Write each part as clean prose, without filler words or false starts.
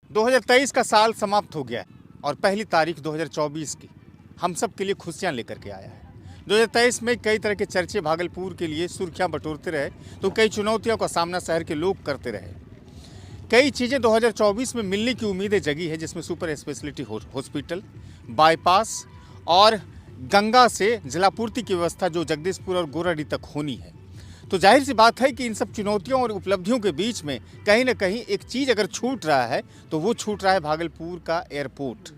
2023 का साल समाप्त हो गया है और पहली तारीख 2024 की हम सब के लिए खुशियां लेकर के आया है। 2023 में कई तरह के चर्चे भागलपुर के लिए सुर्खियां बटोरते रहे तो कई चुनौतियों का सामना शहर के लोग करते रहे। कई चीज़ें 2024 में मिलने की उम्मीदें जगी है, जिसमें सुपर स्पेशलिटी हॉस्पिटल, बाईपास और गंगा से जलापूर्ति की व्यवस्था जो जगदीशपुर और गोराडी तक होनी है। तो जाहिर सी बात है कि इन सब चुनौतियों और उपलब्धियों के बीच में कहीं ना कहीं एक चीज़ अगर छूट रहा है तो वो छूट रहा है भागलपुर का एयरपोर्ट।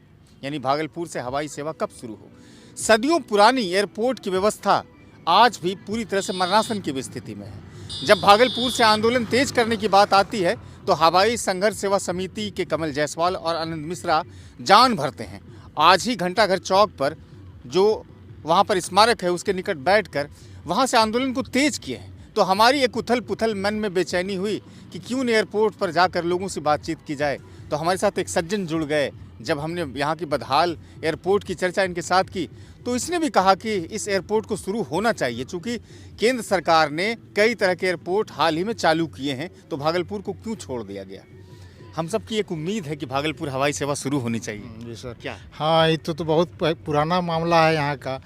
यानी भागलपुर से हवाई सेवा कब शुरू हो। सदियों पुरानी एयरपोर्ट की व्यवस्था आज भी पूरी तरह से मरणासन की स्थिति में है। जब भागलपुर से आंदोलन तेज करने की बात आती है तो हवाई संघर्ष सेवा समिति के कमल जायसवाल और आनंद मिश्रा जान भरते हैं। आज ही घंटाघर चौक पर जो वहाँ पर स्मारक है उसके निकट बैठकर वहाँ से आंदोलन को तेज किए हैं। तो हमारी एक उथल पुथल मन में बेचैनी हुई कि क्यों न एयरपोर्ट पर जाकर लोगों से बातचीत की जाए। तो हमारे साथ एक सज्जन जुड़ गए। जब हमने यहाँ की बदहाल एयरपोर्ट की चर्चा इनके साथ की तो इसने भी कहा कि इस एयरपोर्ट को शुरू होना चाहिए, चूँकि केंद्र सरकार ने कई तरह के एयरपोर्ट हाल ही में चालू किए हैं, तो भागलपुर को क्यों छोड़ दिया गया। हम सब की एक उम्मीद है कि भागलपुर हवाई सेवा शुरू होनी चाहिए। जी सर। क्या? हाँ, ये तो बहुत पुराना मामला है यहाँ का।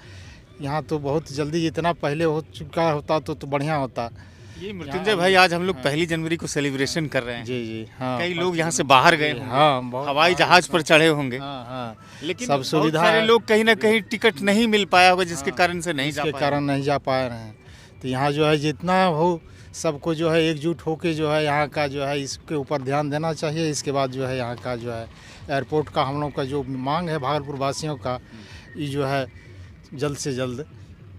यहाँ तो बहुत जल्दी इतना पहले हो चुका होता तो बढ़िया होता। ये मृत्युंजय भाई, आज हम लोग 1 जनवरी को सेलिब्रेशन कर रहे हैं। जी जी। हाँ, कई लोग यहाँ से बाहर गए होंगे, हाँ, बहुत हवाई जहाज पर चढ़े होंगे। हाँ हाँ, लेकिन सब सुविधा बहुत सारे है। लोग कहीं ना कहीं टिकट नहीं मिल पाया होगा, जिसके कारण से नहीं जा इसके पाए। कारण नहीं जा पा रहे हैं। तो यहाँ जो है जितना हो सबको जो है एकजुट होके जो है यहाँ का जो है इसके ऊपर ध्यान देना चाहिए। इसके बाद जो है यहाँ का जो है एयरपोर्ट का हम लोग का जो मांग है भागलपुर वासियों का, ये जो है जल्द से जल्द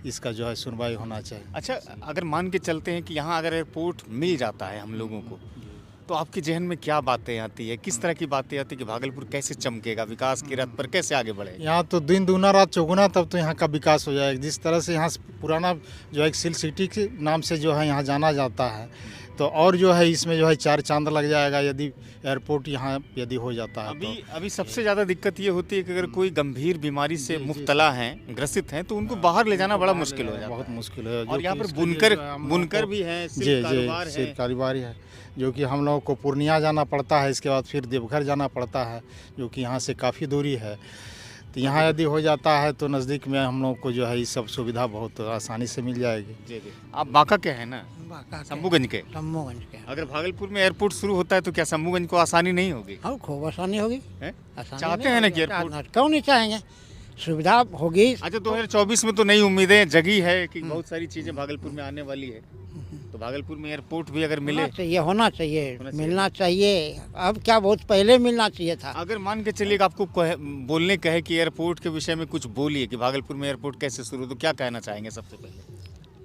इसका जो है सुनवाई होना चाहिए। अच्छा, अगर मान के चलते हैं कि यहाँ अगर एयरपोर्ट मिल जाता है हम लोगों को, तो आपके जहन में क्या बातें आती है, किस तरह की बातें आती है कि भागलपुर कैसे चमकेगा, विकास की रथ पर कैसे आगे बढ़ेगा। यहाँ तो दिन दूना रात चौगुना तब तो यहाँ का विकास हो जाएगा। जिस तरह से यहाँ पुराना जो है सिल्क सिटी के नाम से जो है यहाँ जाना जाता है, तो और जो है इसमें जो है 4 चांद लग जाएगा यदि एयरपोर्ट यहाँ यदि हो जाता है। अभी सबसे ज़्यादा दिक्कत ये होती है कि अगर कोई गंभीर बीमारी से मुब्तला हैं, ग्रसित हैं, तो उनको बाहर ले जाना बड़ा मुश्किल हो जाता है। बहुत मुश्किल है। और यहाँ पर बुनकर भी हैं, जी जी, सिर्फ कारोबारी है, जो कि हम लोगों को पूर्णिया जाना पड़ता है, इसके बाद फिर देवघर जाना पड़ता है, जो कि यहाँ से काफ़ी दूरी है। तो यहाँ यदि हो जाता है तो नज़दीक में हम लोग को जो है ये सब सुविधा बहुत आसानी से मिल जाएगी। जी जी। आप बांका के हैं ना? शंभूगंज के। शंभूगंज के। अगर भागलपुर में एयरपोर्ट शुरू होता है तो क्या शंभूगंज को आसानी नहीं होगी? हाँ, खूब आसानी होगी। चाहते हैं ना कि एयरपोर्ट? क्यों नहीं चाहेंगे, सुविधा होगी। अच्छा, 2024 में तो नई उम्मीदें जगी है कि बहुत सारी चीज़ें भागलपुर में आने वाली है, तो भागलपुर में एयरपोर्ट भी अगर मिले होना चाहिए, मिलना चाहिए। अब क्या, बहुत पहले मिलना चाहिए था। अगर मान के चलिए आपको बोलने कहे कि एयरपोर्ट के विषय में कुछ बोलिए कि भागलपुर में एयरपोर्ट कैसे शुरू, तो क्या कहना चाहेंगे सबसे पहले?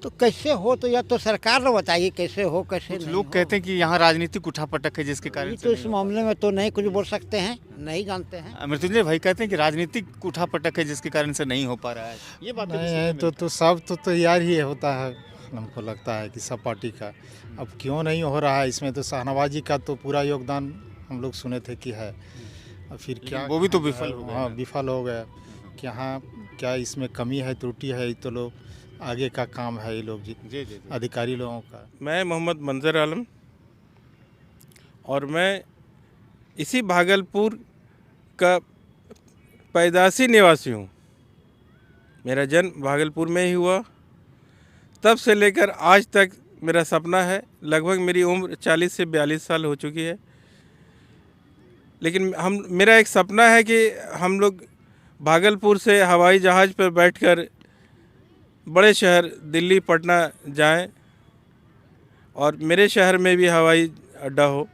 तो कैसे हो, तो या तो सरकार ने बताइए कैसे हो, कैसे नहीं लोग हो। कहते हैं कि यहाँ राजनीतिक उठापटक है, जिसके कारण तो इस मामले में तो नहीं कुछ बोल सकते हैं, नहीं जानते हैं। मृत्युंजय भाई कहते हैं कि राजनीतिक उठापटक है, जिसके कारण से नहीं हो पा रहा है। ये बात नहीं तो सब तो तैयार ही होता है। हमको लगता है कि सब पार्टी का अब क्यों नहीं हो रहा है। इसमें तो शाहनवाजी का तो पूरा योगदान हम लोग सुने थे कि है, अब फिर क्या वो भी तो विफल हो गया। हाँ, विफल हो गया कि हाँ क्या इसमें कमी है, त्रुटि है, ये तो लोग आगे का काम है ये लोग जी अधिकारी लोगों का। मैं मोहम्मद मंजर आलम और मैं इसी भागलपुर का पैदाशी निवासी हूँ। मेरा जन्म भागलपुर में ही हुआ, तब से लेकर आज तक मेरा सपना है। लगभग मेरी उम्र 40 से 42 साल हो चुकी है, लेकिन मेरा एक सपना है कि हम लोग भागलपुर से हवाई जहाज़ पर बैठकर बड़े शहर दिल्ली, पटना जाएं और मेरे शहर में भी हवाई अड्डा हो।